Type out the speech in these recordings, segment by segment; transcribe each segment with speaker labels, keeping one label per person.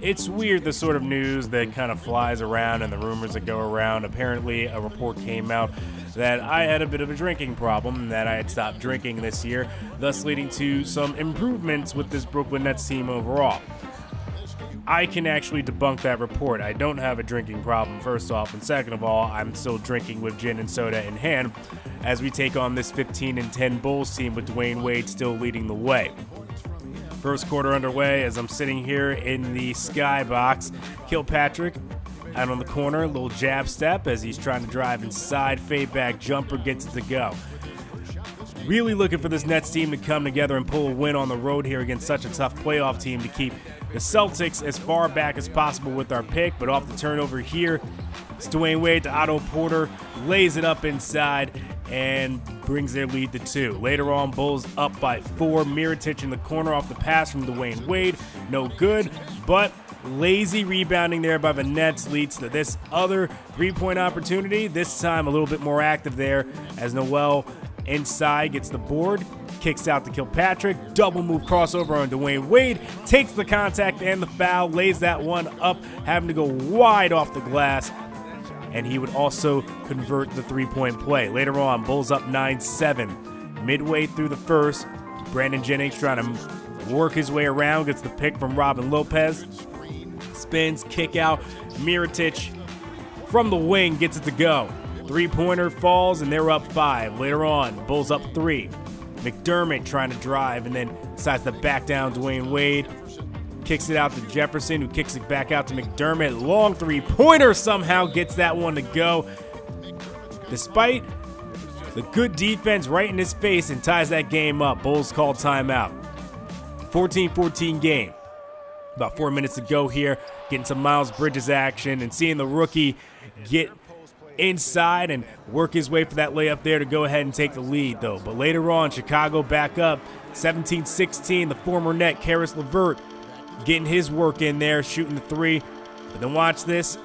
Speaker 1: It's weird, the sort of news that kind of flies around and the rumors that go around. Apparently, a report came out that I had a bit of a drinking problem and that I had stopped drinking this year, thus leading to some improvements with this Brooklyn Nets team overall. I can actually debunk that report. I don't have a drinking problem, first off, and second of all, I'm still drinking with gin and soda in hand as we take on this 15-10 Bulls team with Dwayne Wade still leading the way. First quarter underway as I'm sitting here in the skybox. Kilpatrick out on the corner, little jab step as he's trying to drive inside, fade back jumper gets it to go. Really looking for this Nets team to come together and pull a win on the road here against such a tough playoff team to keep the Celtics as far back as possible with our pick, but off the turnover here, it's Dwayne Wade to Otto Porter, lays it up inside and brings their lead to 2. Later on, Bulls up by 4. Mirotic in the corner off the pass from Dwayne Wade, no good, but lazy rebounding there by the Nets leads to this other three-point opportunity, this time a little bit more active there as Noel inside gets the board, kicks out to Kilpatrick, double move crossover on Dwayne Wade, takes the contact and the foul, lays that one up, having to go wide off the glass, and he would also convert the three-point play. Later on, Bulls up 9-7. Midway through the first, Brandon Jennings trying to work his way around, gets the pick from Robin Lopez, spins, kick out, Mirotic from the wing gets it to go. Three-pointer falls, and they're up 5. Later on, Bulls up 3. McDermott trying to drive and then decides to back down Dwayne Wade. Kicks it out to Jefferson, who kicks it back out to McDermott. Long three-pointer somehow gets that one to go. Despite the good defense right in his face and ties that game up. Bulls call timeout. 14-14 game. About 4 minutes to go here. Getting some Miles Bridges action and seeing the rookie get inside and work his way for that layup there to go ahead and take the lead, though. But later on, Chicago back up 17-16. The former net, Karis LeVert, getting his work in there, shooting the three. But then watch this.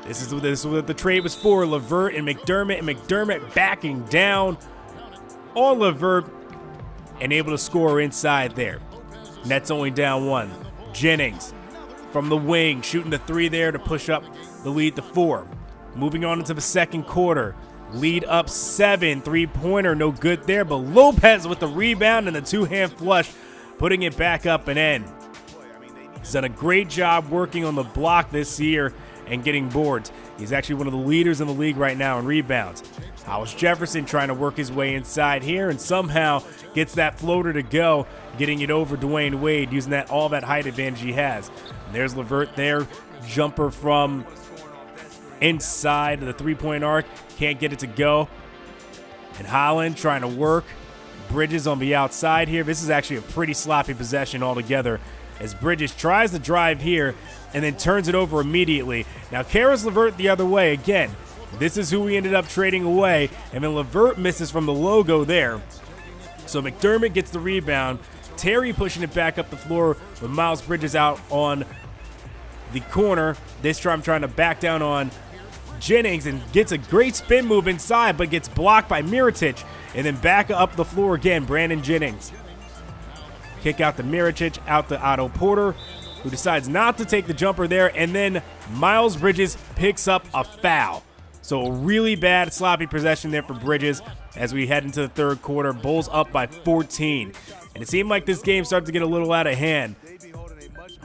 Speaker 1: This is what the trade was for. LeVert and McDermott backing down on LeVert and able to score inside there. Nets only down 1. Jennings from the wing shooting the three there to push up the lead to 4. Moving on into the second quarter, lead up 7, three-pointer, no good there, but Lopez with the rebound and the two-hand flush, putting it back up and in. He's done a great job working on the block this year and getting boards. He's actually one of the leaders in the league right now in rebounds. Hollis Jefferson trying to work his way inside here and somehow gets that floater to go, getting it over Dwayne Wade, using all that height advantage he has. And there's LeVert there, jumper from inside of the three-point arc, can't get it to go. And Holland trying to work. Bridges on the outside here. This is actually a pretty sloppy possession altogether as Bridges tries to drive here and then turns it over immediately. Now Karis LeVert the other way again. This is who we ended up trading away, and then LeVert misses from the logo there. So McDermott gets the rebound. Terry pushing it back up the floor with Miles Bridges out on the corner. This time trying to back down on Jennings and gets a great spin move inside, but gets blocked by Mirotic, and then back up the floor again, Brandon Jennings. Kick out to Mirotic, out to Otto Porter, who decides not to take the jumper there, and then Miles Bridges picks up a foul. So a really bad sloppy possession there for Bridges as we head into the third quarter. Bulls up by 14. And it seemed like this game started to get a little out of hand.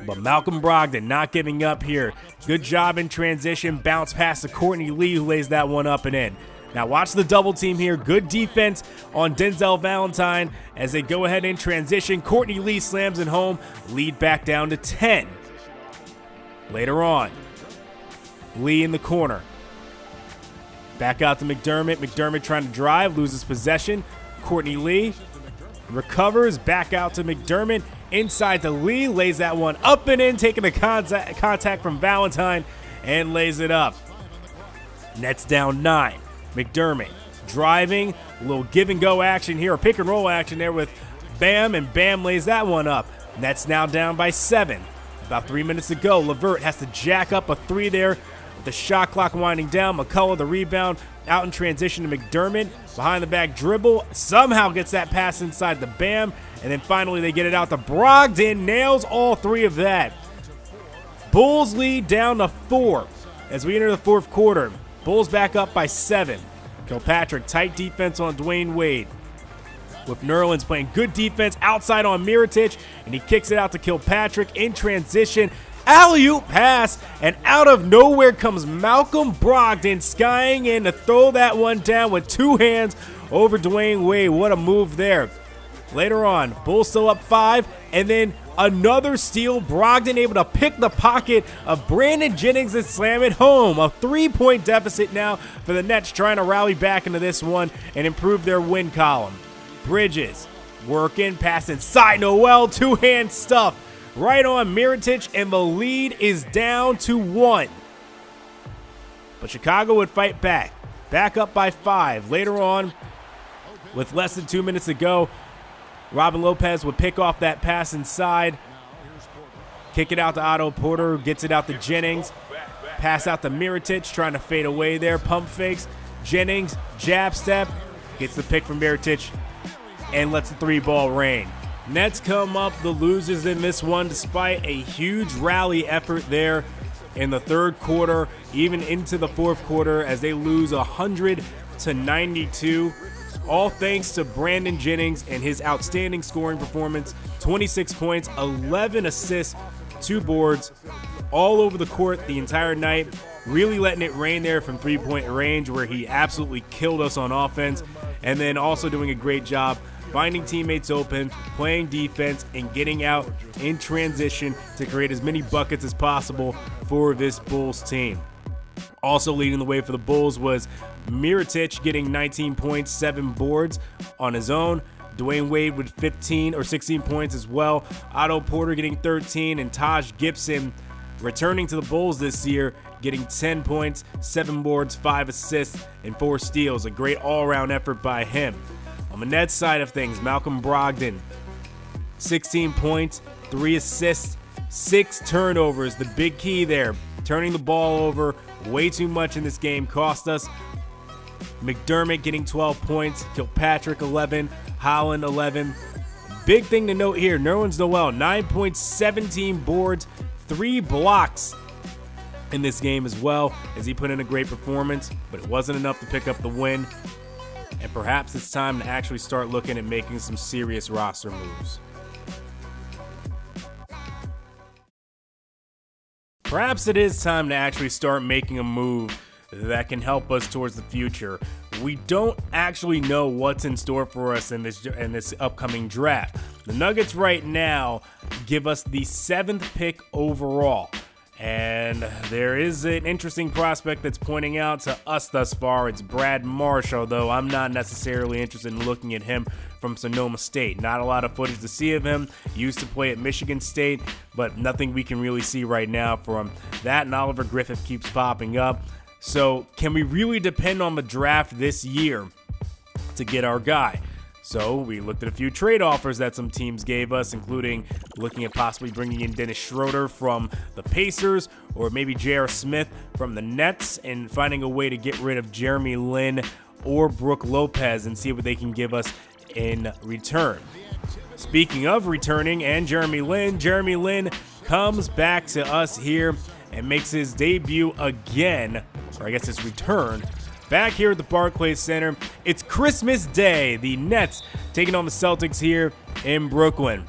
Speaker 1: But Malcolm Brogdon not giving up here. Good job in transition. Bounce pass to Courtney Lee, who lays that one up and in. Now watch the double team here. Good defense on Denzel Valentine as they go ahead in transition. Courtney Lee slams it home. Lead back down to 10. Later on, Lee in the corner. Back out to McDermott. McDermott trying to drive, loses possession. Courtney Lee recovers, back out to McDermott. Inside to Lee, lays that one up and in, taking the contact from Valentine and lays it up. Nets down 9. McDermott driving, a little give and go action here, a pick and roll action there with Bam, and Bam lays that one up. Nets now down by 7. About 3 minutes to go. LeVert has to jack up a three there with the shot clock winding down. McCullough the rebound, out in transition to McDermott. Behind the back dribble, somehow gets that pass inside the Bam, and then finally they get it out to Brogdon. Nails all three of that. Bulls lead down to 4 as we enter the fourth quarter. Bulls back up by 7. Kilpatrick, tight defense on Dwayne Wade. With Nerlens playing good defense outside on Mirotic, and he kicks it out to Kilpatrick in transition. Alley-oop pass, and out of nowhere comes Malcolm Brogdon skying in to throw that one down with 2 hands over Dwayne Wade. What a move there. Later on, Bulls still up 5, and then another steal. Brogdon able to pick the pocket of Brandon Jennings and slam it home. A 3-point deficit now for the Nets, trying to rally back into this one and improve their win column. Bridges working, pass inside Noel, 2-hand stuff right on Mirotic, and the lead is down to 1. But Chicago would fight back up by 5. Later on, with less than 2 minutes to go, Robin Lopez would pick off that pass inside, kick it out to Otto Porter, who gets it out to Jennings, pass out to Mirotic, trying to fade away there, pump fakes, Jennings, jab step, gets the pick from Mirotic, and lets the 3-ball rain. Nets come up the losers in this one despite a huge rally effort there in the third quarter, even into the fourth quarter, as they lose 100-92. All thanks to Brandon Jennings and his outstanding scoring performance. 26 points, 11 assists, 2 boards, all over the court the entire night. Really letting it rain there from 3-point range, where he absolutely killed us on offense. And then also doing a great job finding teammates open, playing defense, and getting out in transition to create as many buckets as possible for this Bulls team. Also leading the way for the Bulls was Mirotic, getting 19 points, 7 boards on his own. Dwayne Wade with 15 or 16 points as well. Otto Porter getting 13, and Taj Gibson, returning to the Bulls this year, getting 10 points, 7 boards, 5 assists, and 4 steals. A great all-around effort by him. On the Nets side of things, Malcolm Brogdon, 16 points, 3 assists, 6 turnovers. The big key there, turning the ball over way too much in this game cost us. McDermott getting 12 points, Kilpatrick 11, Holland 11. Big thing to note here, Nerlens Noel, 9 points, 17 boards, 3 blocks in this game as well, as he put in a great performance, but it wasn't enough to pick up the win. And perhaps it's time to actually start looking at making some serious roster moves. Perhaps it is time to actually start making a move that can help us towards the future. We don't actually know what's in store for us in this upcoming draft. The Nuggets right now give us the 7th pick overall. And there is an interesting prospect that's pointing out to us thus far. It's Brad Marsh, although I'm not necessarily interested in looking at him from Sonoma State. Not a lot of footage to see of him. He used to play at Michigan State, but nothing we can really see right now from that. And Oliver Griffith keeps popping up. So can we really depend on the draft this year to get our guy? So we looked at a few trade offers that some teams gave us, including looking at possibly bringing in Dennis Schroeder from the Pacers, or maybe J.R. Smith from the Nets, and finding a way to get rid of Jeremy Lin or Brook Lopez and see what they can give us in return. Speaking of returning and Jeremy Lin comes back to us here and makes his debut again, or I guess his return, back here at the Barclays Center. It's Christmas Day. The Nets taking on the Celtics here in Brooklyn.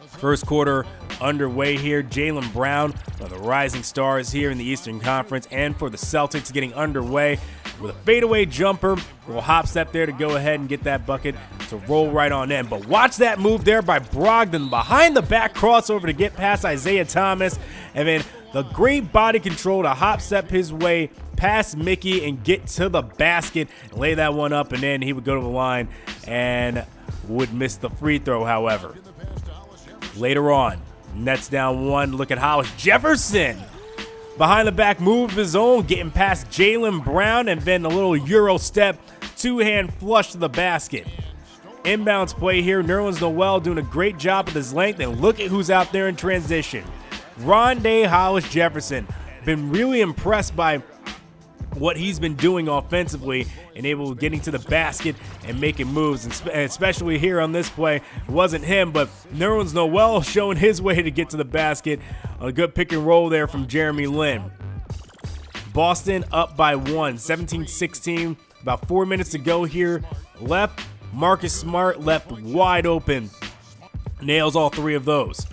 Speaker 1: First quarter underway here. Jaylen Brown, one of the rising stars here in the Eastern Conference, and for the Celtics, getting underway with a fadeaway jumper. We'll hop step there to go ahead and get that bucket to roll right on in. But watch that move there by Brogdon, behind the back crossover to get past Isaiah Thomas, and then the great body control to hop step his way past Mickey and get to the basket and lay that one up, and then he would go to the line and would miss the free throw, however. Later on, Nets down 1. Look at Hollis Jefferson. Behind the back move of his own, getting past Jaylen Brown, and then a little Euro step, 2-hand flush to the basket. Inbounds play here. Nerlens Noel doing a great job with his length, and look at who's out there in transition. Rondé Hollis Jefferson. Been really impressed by what he's been doing offensively and able to getting to the basket and making moves, and especially here on this play. It wasn't him, but Nerlens Noel showing his way to get to the basket. A good pick and roll there from Jeremy Lin. Boston up by 17-16. About 4 minutes to go here left. Marcus Smart left wide open. Nails all three of those.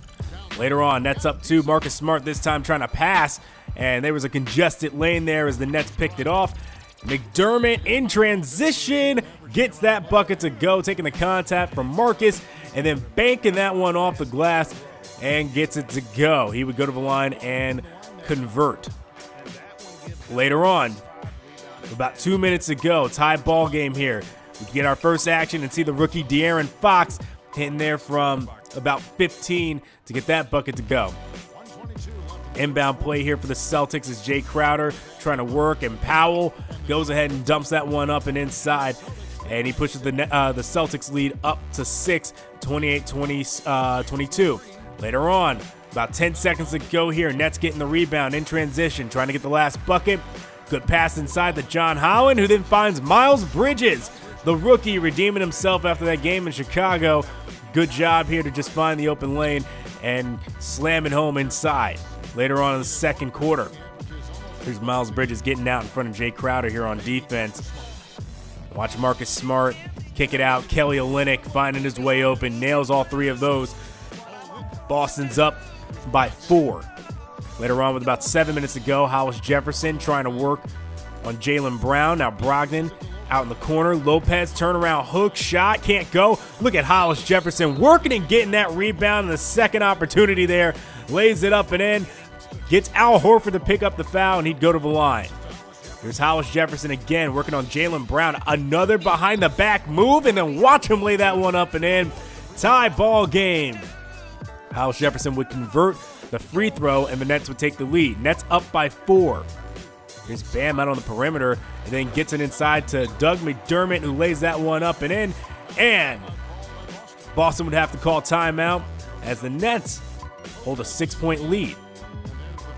Speaker 1: Later on, Nets up 2. Marcus Smart this time trying to pass, and there was a congested lane there as the Nets picked it off. McDermott in transition gets that bucket to go, taking the contact from Marcus and then banking that one off the glass and gets it to go. He would go to the line and convert. Later on, about 2 minutes to go, tie ball game here. We get our first action and see the rookie De'Aaron Fox hitting there from about 15 to get that bucket to go. Inbound play here for the Celtics is Jay Crowder trying to work, and Powell goes ahead and dumps that one up and inside, and he pushes the Celtics lead up to 6, 28-22. Later on, about 10 seconds to go here. Nets getting the rebound in transition, trying to get the last bucket. Good pass inside to John Holland, who then finds Miles Bridges, the rookie, redeeming himself after that game in Chicago. Good job here to just find the open lane and slam it home inside. Later on in the second quarter, here's Miles Bridges getting out in front of Jay Crowder here on defense. Watch Marcus Smart kick it out. Kelly Olynyk finding his way open, nails all three of those. Boston's up by 4. Later on, with about 7 minutes to go, Hollis Jefferson trying to work on Jaylen Brown. Now Brogdon out in the corner. Lopez turnaround hook shot, can't go. Look at Hollis Jefferson working and getting that rebound in the second opportunity there. Lays it up and in. Gets Al Horford to pick up the foul, and he'd go to the line. There's Hollis Jefferson again working on Jaylen Brown. Another behind the back move, and then watch him lay that one up and in. Tie ball game. Hollis Jefferson would convert the free throw, and the Nets would take the lead. Nets up by 4. Here's Bam out on the perimeter, and then gets it inside to Doug McDermott, who lays that one up and in. And Boston would have to call timeout as the Nets hold a 6-point lead.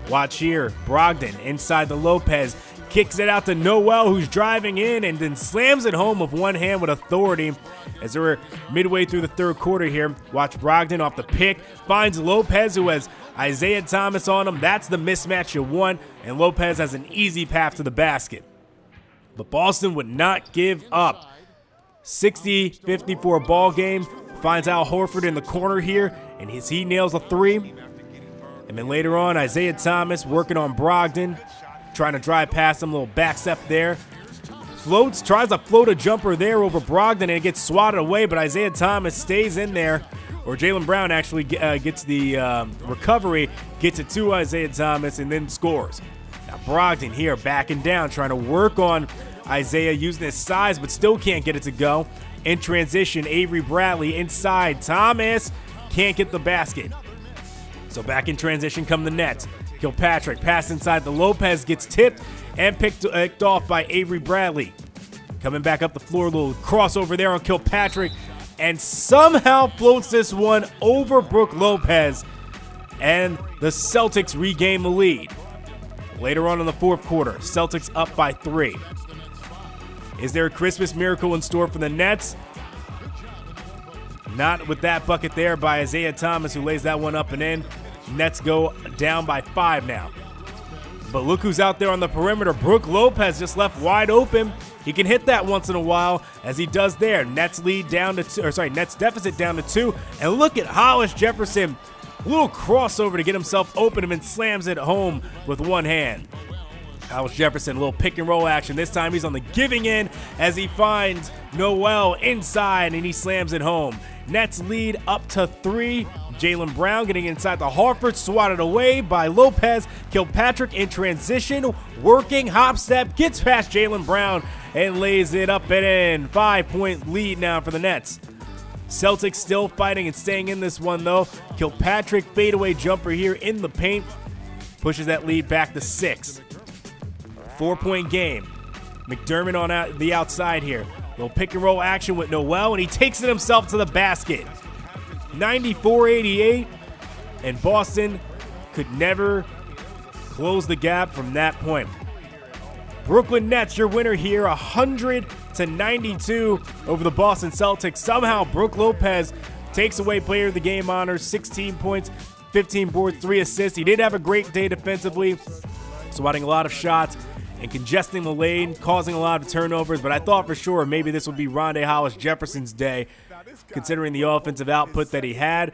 Speaker 1: Watch here, Brogdon inside the Lopez, kicks it out to Noel, who's driving in, and then slams it home with one hand with authority. As we're midway through the third quarter here, watch Brogdon off the pick, finds Lopez, who has Isaiah Thomas on him. That's the mismatch you want, and Lopez has an easy path to the basket. But Boston would not give up. 60-54 ball game. Finds Al Horford in the corner here, and he nails a 3. And then later on, Isaiah Thomas working on Brogdon, trying to drive past him, a little back step there. Floats, tries to float a jumper there over Brogdon, and it gets swatted away, but Isaiah Thomas stays in there. Or Jaylen Brown actually gets the recovery, gets it to Isaiah Thomas, and then scores. Now Brogdon here backing down, trying to work on Isaiah using his size, but still can't get it to go. In transition, Avery Bradley inside. Thomas can't get the basket. So back in transition come the Nets. Kilpatrick pass inside the Lopez, gets tipped and picked off by Avery Bradley. Coming back up the floor, a little crossover there on Kilpatrick, and somehow floats this one over Brook Lopez, and the Celtics regain the lead. Later on in the fourth quarter, Celtics up by 3. Is there a Christmas miracle in store for the Nets? Not with that bucket there by Isaiah Thomas, who lays that one up and in. Nets go down by 5 now. But look who's out there on the perimeter. Brook Lopez just left wide open. He can hit that once in a while, as he does there. Nets lead down to 2, Nets deficit down to 2. And look at Hollis Jefferson. A little crossover to get himself open and then slams it home with one hand. Hollis Jefferson, a little pick and roll action. This time he's on the giving end as he finds Noel inside and he slams it home. Nets lead up to 3. Jaylen Brown getting inside the Horford, swatted away by Lopez. Kilpatrick in transition, working, hop step, gets past Jaylen Brown and lays it up and in. 5-point lead now for the Nets. Celtics still fighting and staying in this one though. Kilpatrick fadeaway jumper here in the paint pushes that lead back to 6. 4-point game. McDermott on the outside here. Little pick and roll action with Noel, and he takes it himself to the basket. 94-88, and Boston could never close the gap from that point. Brooklyn Nets, your winner here, 100-92 over the Boston Celtics. Somehow, Brook Lopez takes away player of the game honors, 16 points, 15 boards, 3 assists. He did have a great day defensively, swatting a lot of shots and congesting the lane, causing a lot of turnovers. But I thought for sure maybe this would be Rondae Hollis-Jefferson's day, considering the offensive output that he had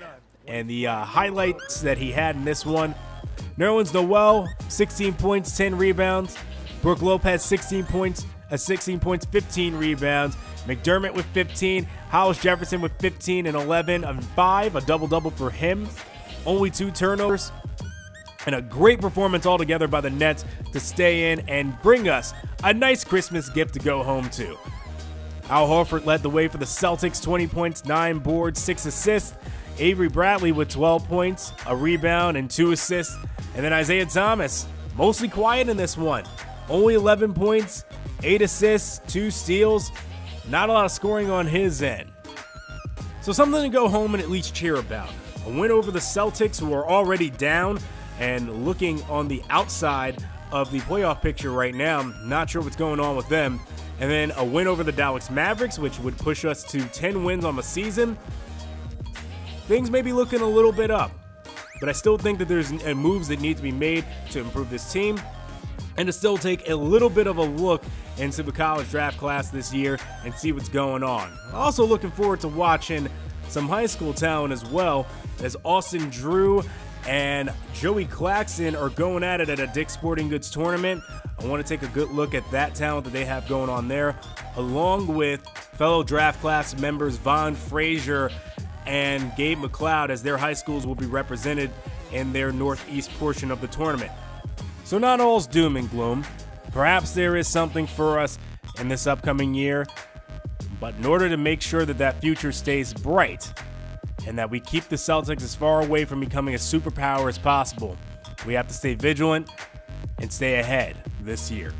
Speaker 1: and the highlights that he had in this one. Nerlens Noel, 16 points, 10 rebounds. Brook Lopez, 16 points, 15 rebounds. McDermott with 15. Hollis-Jefferson with 15 and 11 and 5, a double-double for him. Only 2 turnovers. And a great performance altogether by the Nets to stay in and bring us a nice Christmas gift to go home to. Al Horford led the way for the Celtics, 20 points, 9 boards, 6 assists. Avery Bradley with 12 points, a rebound, and 2 assists. And then Isaiah Thomas, mostly quiet in this one. Only 11 points, 8 assists, 2 steals. Not a lot of scoring on his end. So something to go home and at least cheer about. A win over the Celtics, who are already down and looking on the outside of the playoff picture right now. Not sure what's going on with them. And then a win over the Dallas Mavericks, which would push us to 10 wins on the season. Things may be looking a little bit up, but I still think that there's moves that need to be made to improve this team and to still take a little bit of a look into the college draft class this year and see what's going on. Also looking forward to watching some high school talent as well, as Austin Drew and Joey Claxton are going at it at a Dick's Sporting Goods tournament. I want to take a good look at that talent that they have going on there, along with fellow draft class members Von Frazier and Gabe McLeod, as their high schools will be represented in their northeast portion of the tournament. So not all's doom and gloom. Perhaps there is something for us in this upcoming year, but in order to make sure that that future stays bright and that we keep the Celtics as far away from becoming a superpower as possible, we have to stay vigilant and stay ahead this year.